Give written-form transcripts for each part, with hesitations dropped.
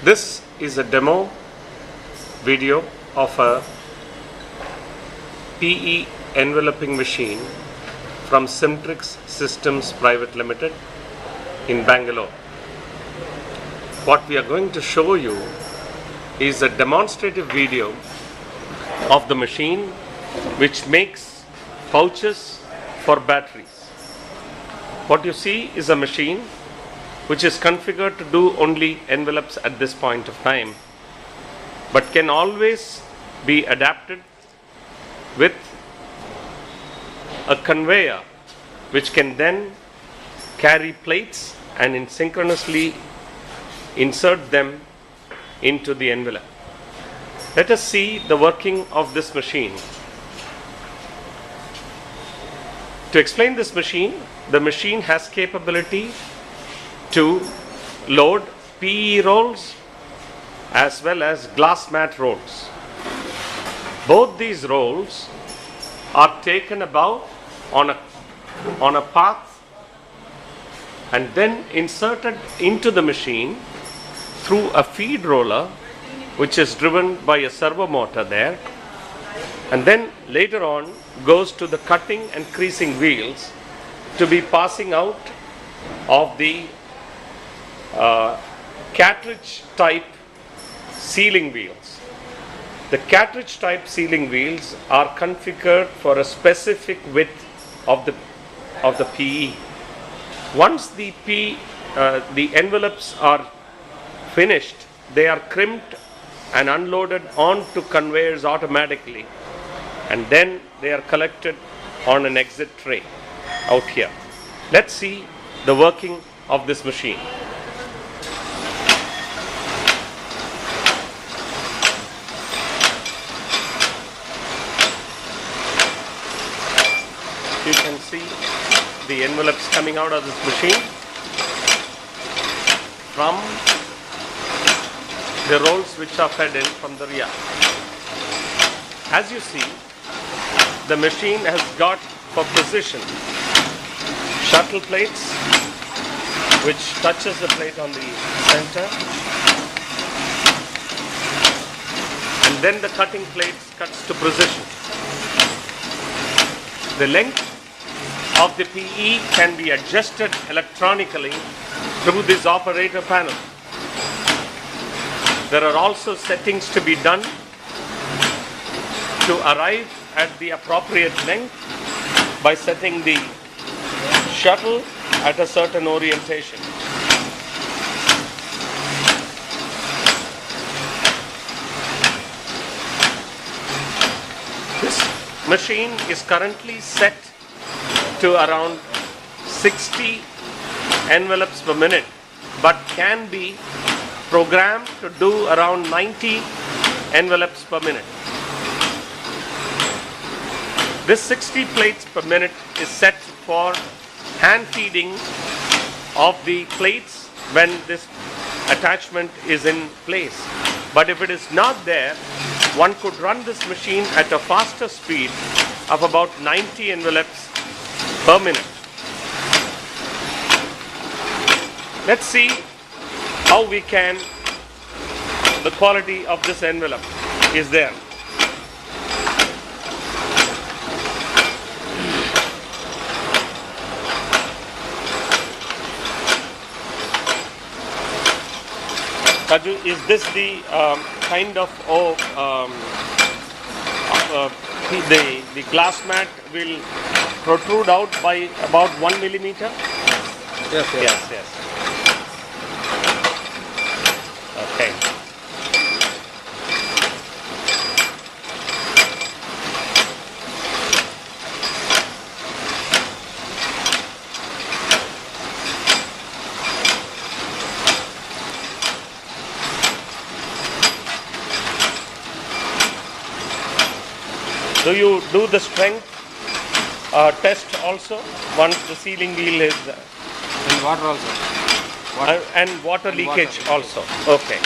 This is a demo video of a PE enveloping machine from Simtrix Systems Private Limited in Bangalore. What we are going to show you is a demonstrative video of the machine which makes pouches for batteries. What you see is a machine which is configured to do only envelopes at this point of time, but can always be adapted with a conveyor which can then carry plates and synchronously insert them into the envelope. Let us see the working of this machine. To explain this machine, the machine has capability to load PE rolls as well as glass mat rolls. Both these rolls are taken above on a path and then inserted into the machine through a feed roller which is driven by a servo motor there, and then later on goes to the cutting and creasing wheels to be passing out of the cartridge type sealing wheels. The cartridge type sealing wheels are configured for a specific width of the PE. Once the envelopes are finished, they are crimped and unloaded onto conveyors automatically, and then they are collected on an exit tray out here. Let's see the working of this machine. You can see the envelopes coming out of this machine from the rolls which are fed in from the rear. As you see, the machine has got for precision shuttle plates which touches the plate on the center, and then the cutting plates cuts to precision. The length of the PE can be adjusted electronically through this operator panel. There are also settings to be done to arrive at the appropriate length by setting the shuttle at a certain orientation. This machine is currently set to around 60 envelopes per minute, but can be programmed to do around 90 envelopes per minute. This 60 plates per minute is set for hand feeding of the plates when this attachment is in place. But if it is not there, one could run this machine at a faster speed of about 90 envelopes per minute. Let's see how we can, the quality of this envelope is there. Kaju, is this the kind of the glass mat will protrude out by about 1 millimeter? Yes. Okay. Do you do the strength test also once the sealing wheel is And water also. and water leakage also? Okay.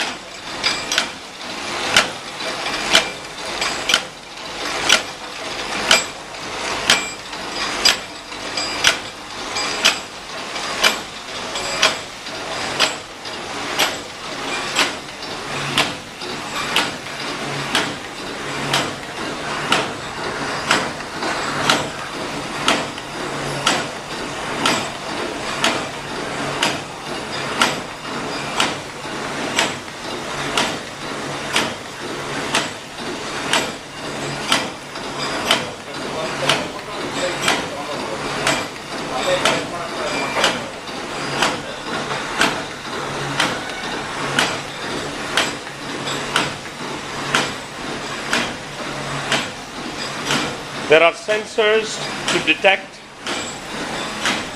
There are sensors to detect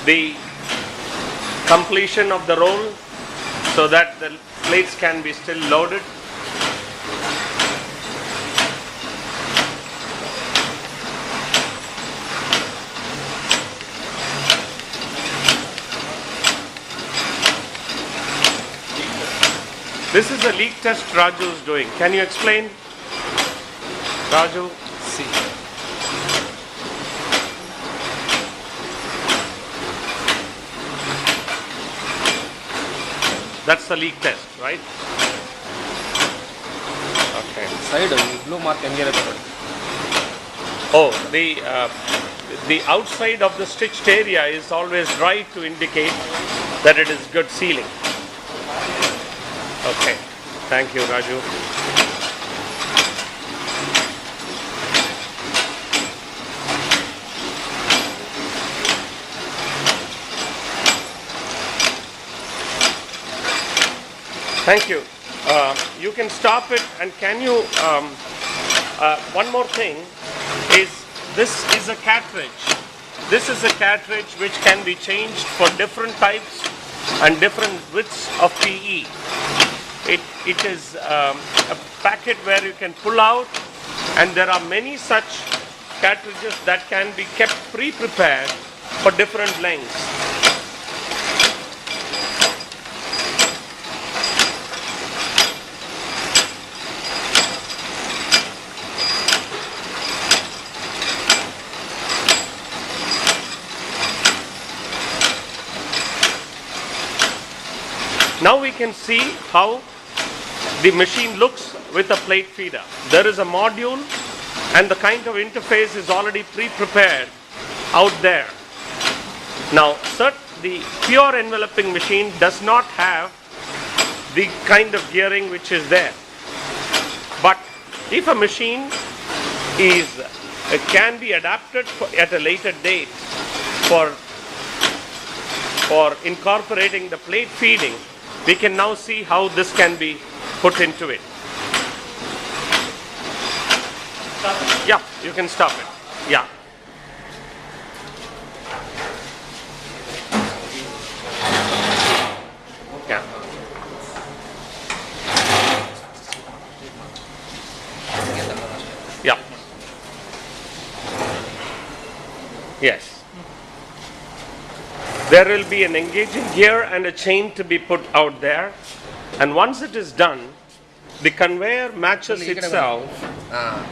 the completion of the roll so that the plates can be still loaded. This is a leak test Raju is doing. Can you explain, Raju? See. That's the leak test, right? Okay. Side blue mark ಹೆಂಗೆ ನೋಡಿ. Oh, the outside of the stitched area is always dry to indicate that it is good sealing. Okay. Thank you, Raju. Thank you. You can stop it, and can you, one more thing is, this is a cartridge. This is a cartridge which can be changed for different types and different widths of PE. It is a packet where you can pull out, and there are many such cartridges that can be kept pre-prepared for different lengths. Now we can see how the machine looks with a plate feeder. There is a module, and the kind of interface is already pre-prepared out there. Now, the pure enveloping machine does not have the kind of gearing which is there. But if a machine can be adapted at a later date for incorporating the plate feeding, we can now see how this can be put into it. Yeah, you can stop it. Yeah. Yeah. Yeah. Yes. There will be an engaging gear and a chain to be put out there, and once it is done, the conveyor matches itself.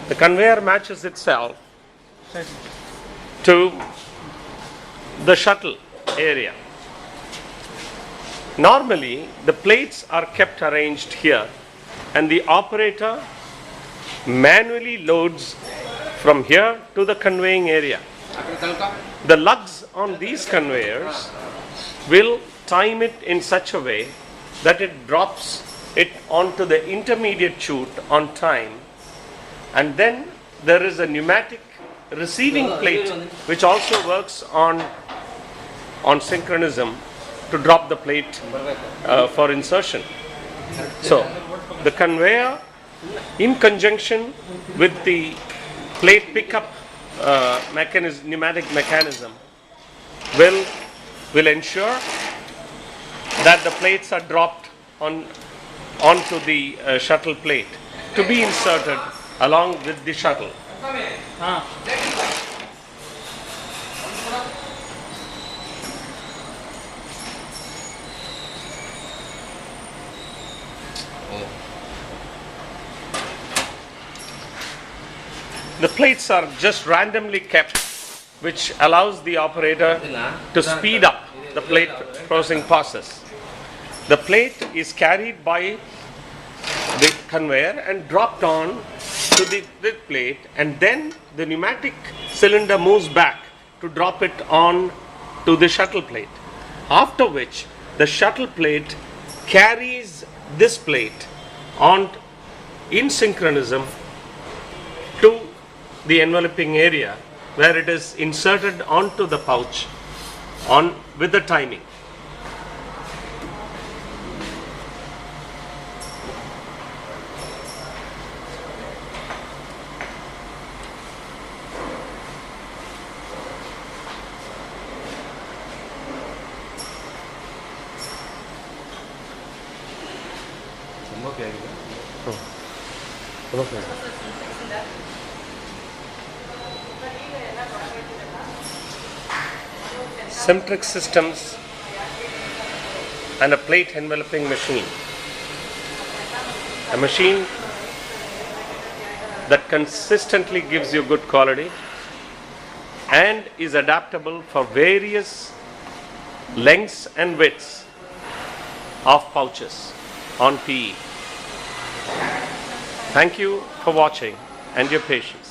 The conveyor matches itself to the shuttle area. Normally, the plates are kept arranged here, and the operator manually loads from here to the conveying area. The lugs on these conveyors will time it in such a way that it drops it onto the intermediate chute on time, and then there is a pneumatic receiving plate which also works on synchronism to drop the plate for insertion. So the conveyor, in conjunction with the plate pickup pneumatic mechanism, will ensure that the plates are dropped onto the shuttle plate to be inserted along with the shuttle. The plates are just randomly kept, which allows the operator to speed up the plate processing process. The plate is carried by the conveyor and dropped on to the plate, and then the pneumatic cylinder moves back to drop it on to the shuttle plate, after which the shuttle plate carries this plate on in synchronism to the enveloping area, where it is inserted onto the pouch with the timing. ತುಂಬ ಆಗಿದೆ. Simtrix Systems and a plate enveloping machine. A machine that consistently gives you good quality and is adaptable for various lengths and widths of pouches on PE. Thank you for watching and your patience.